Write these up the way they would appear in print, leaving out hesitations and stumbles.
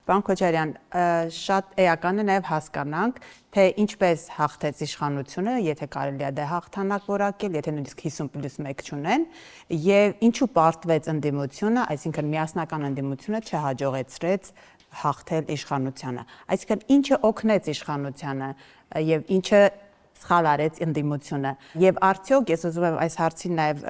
Պարոն Քոչարյան, շատ էական է նաև հասկանանք, թե ինչպես հաղթեց իշխանությունը, եթե կարելի է դա հաղթանակ որակել, եթե նույնիսկ 50+1 չունեն, եւ ինչու պարտվեց ընդդիմությունը, այսինքն միասնական ընդդիմությունը չհաջողեցրեց հաղթել իշխանությանը։ Այսինքն ինչը օգնեց իշխանությանը եւ ինչը սխալ արեց ընդդիմությունը։ Եվ արդյոք ես ուզում եմ այս հարցին նաև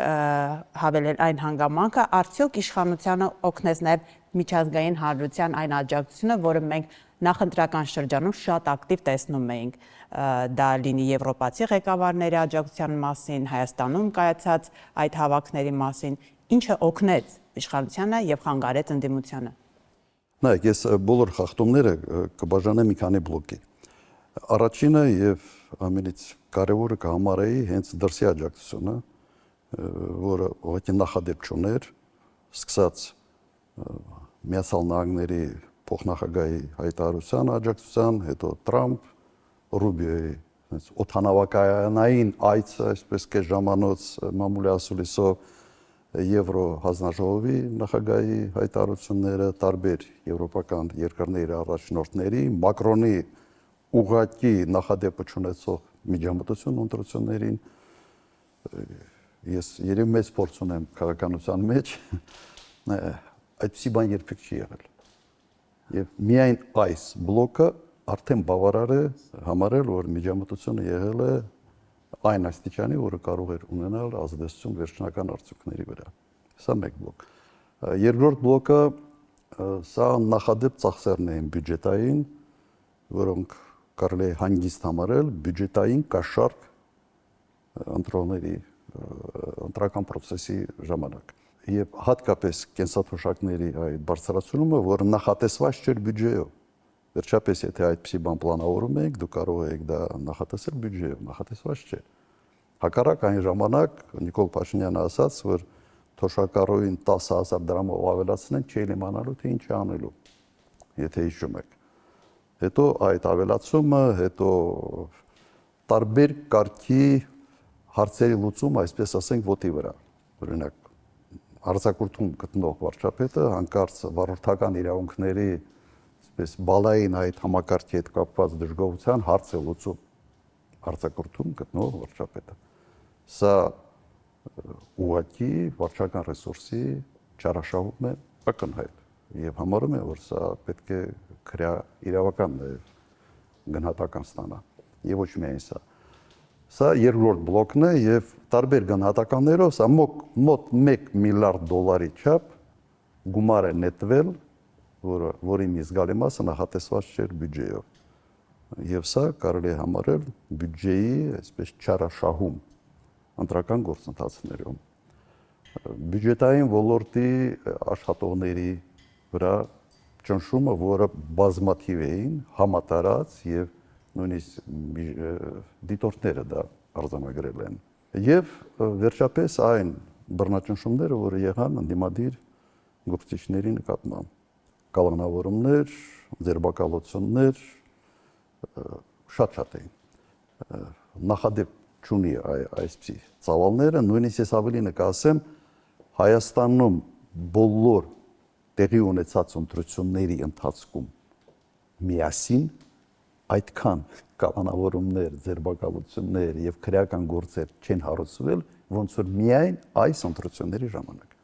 հավելել այն հանգամանքը, արդյոք իշխանությանը օգնեց նաև միջազգային հանրության այն աջակցությունը, որը մենք նախընտրական շրջանում շատ ակտիվ տեսնում էինք, դա լինի եվրոպացի ղեկավարների աջակցության մասին, Հայաստանում կայացած այդ հավաքների մասին, ինչը օգնեց իշխանությանը եւ խանգարեց ընդդիմությանը։ Նայեք, ես բոլոր խախտումները կբաժանեմ մի քանի բլոկի։ Առաջինը եւ ամենից կարևորը կհամարեի հենց դրսի աջակցությունը, որը ուղղակի նախադեպ չուներ, սկսած Միացյալ Նահանգների փոխնախագահի հայտարարության աջակցության, հետո Տրամփ, Ռուբիոյի օդանավակայանային այցը, այսպես կես ժամանոց մամուլի ասուլիսով, Եվրո հանձնաժողովի նախագահի հայտարարությունները, տարբեր եվրոպական երկրների առաջնորդների, Մակրոնի ուղղակի նախադեպը չունեցող միջամտություն ընտրություններին, ես երևի մեծ փորձ ունեմ քաղաքականության մեջ, այդպիսի բան երբեք չի եղել։ Եվ միայն այս բլոկը արդեն բավարար է համարել, որ միջամտությունը եղել է այն աստիճանի, որը կարող էր ունենալ ազդեցություն վերջնական արդյունքների վրա։ Սա մեկ բլոկ։ Երկրորդ բլոկը սա նախադեպ ծախսերն էին բյուջետային, որոնք կարելի է հանգիստ համարել բյուջետային կաշառք ընտրողների ընտրական process-ի ժամանակ։ Եվ հատկապես կենսաթոշակների այդ բարձրացումը, որը նախատեսված չէր բյուջեով։ Վերջապես, եթե այդպիսի բան պլանավորում եք, դուք կարող եք դա նախատեսել բյուջեով, նախատեսված չէ։ Հակառակ այն ժամանակ Նիկոլ Փաշինյանը ասաց, որ թոշակառուին 10,000 դրամով ավելացնեն, չէին իմանալու թե ինչ անելու, եթե հիշում եք։ Հետո այդ ավելացումը, հետո տարբեր կարգի հարցերի լուծում, այսպես ասենք, ոտի վրա։ Օրինակ, արձակուրդում գտնող վարչապետը հանկարծ վարորդական իրավունքների բալային այդ համակարգի հետ կապված դժգոհության հարց է լուծում արձակուրդում գտնող վարչապետը։ Սա ուղղակի վարչական ռեսուրսի չարաշահում է ակնհայտ եւ համարում է, որ սա պետք է քրեա իրավական նաեւ գնահատական ստանա եւ ոչ միայն սա։ Սա երկրորդ բլոկն է եւ տարբեր գնահատականներով սա մոտ 1 միլիարդ դոլարի չափ գումար է նետվել, որի մի զգալի մասը նախատեսված չէր բյուջեով։ Եվ սա կարելի է համարել բյուջեի այսպես չարաշահում ընտրական գործընթացներում։ Բյուջետային ոլորտի աշխատողների վրա ճնշումը, որը բազմաթիվ էին, համատարած եւ նույնիսկ դիտորդները դա արձանագրել են։ Եվ վերջապես այն բռնաճնշումները, որը եղան ընդդիմադիր գործիչների նկատմամբ, կալանավորումներ, ձերբակալություններ շատ էին։ Նախադեպ չունի այսպիսի ծավալները, նույնիսկ ես ավելին կասեմ, Հայաստանում բոլոր տեղի ունեցած ընտրությունների ընթացքում միասին այդքան կալանավորումներ, ձերբակալություններ եւ քրեական գործեր չեն հարուցվել, ոնց որ միայն այս ընտրությունների ժամանակ։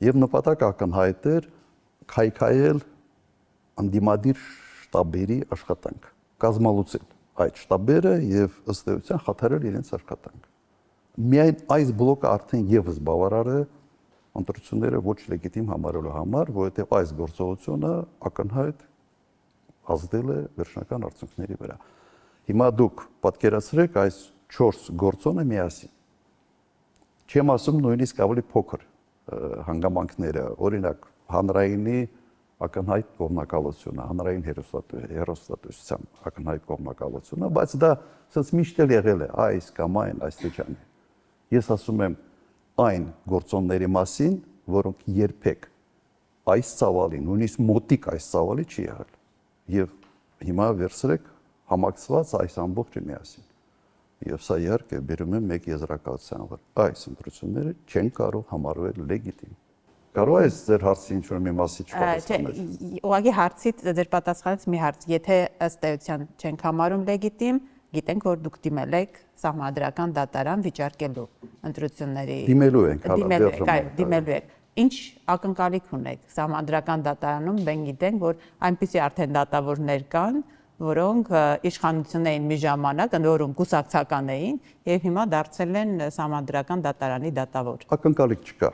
Եվ նպատակ ակնհայտ էր քայքայել ընդդիմադիր շտաբերի աշխատանք, կազմալուծել այդ շտաբերը եւ ըստ էության խաթարել իրենց աշխատանքը։ Միայն այս բլոկը արդեն եւս բավարար է ընտրությունները ոչ լեգիտիմ համարելու համար, որովհետեւ այս գործողությունը ակնհայտ ազդել է վերջնական արդյունքների վրա։ Հիմա դուք պատկերացրեք այս 4 գործոնը միասին։ Չեմ ասում նույնիսկ ավելի փոքր հանգամանքները, օրինակ հանրայինի ակնհայտ կողմնակալությունը, հանրային հեռուստատեսության ակնհայտ կողմնակալությունը, բայց դա ասած միշտ էլ եղել է այս կամ այն աստիճանի։ Ես ասում եմ այն գործոնների մասին, որոնք երբեք այս ծավալի, նույնիսկ մոտիկ այս ծավալի չի եղել։ Եվ հիմա վերցրեք համակցված այս ամբողջը միասին։ Եվ սա իհարկե բերում է մեկ եզրակացության, որ այս ընտրությունները չեն կարող համարվել լեգիտիմ։ Կարող է ձեր հարցի ինչ-որ մի մասի չպատասխանել։ Ուղղակի հարցից ձեր պատասխանից մի հարց, եթե ըստ էության չենք համարում լեգիտիմ, գիտենք, որ դուք դիմել եք Սահմանադրական դատարան վիճարկելու ընտրությունների Դիմելու ենք, դիմելու եք։ Ինչ ակնկալիք ունեք Սահմանադրական դատարանում, մենք գիտենք, որ այնպիսի արդեն դատավորներ կան, որոնք իշխանություն էին մի ժամանակ, ընդ որում կուսակցական էին, եւ հիմա դարձել են Սահմանադրական դատարանի դատավոր։ Ակնկալիք չկա,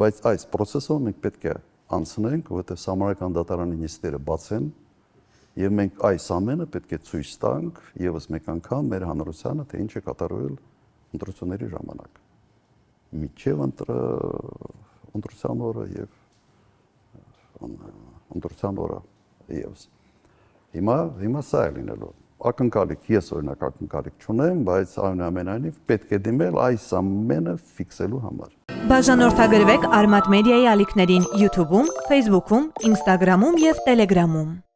բայց այս process-ով մենք պետք է անցնենք, որովհետեւ Սահմանադրական դատարանի նիստերը բաց են, եւ մենք այս ամենը պետք է ցույց տանք եւս մեկ անգամ մեր հանրությանը, թե ինչ է կատարվել ընտրությունների ժամանակ։ Միջև ընտրության օրը եւ ընտրության օրը եւս։ Հիմա սա է լինելու։ Ակնկալիք, ես օրինակ ակնկալիք չունեմ, բայց այնուամենայնիվ պետք է դիմել այս ամենը ֆիքսելու համար։ Բաժանորդագրվեք Արմատ մեդիայի ալիքներին YouTube-ում, Facebook-ում, Instagram-ում եւ Telegram-ում։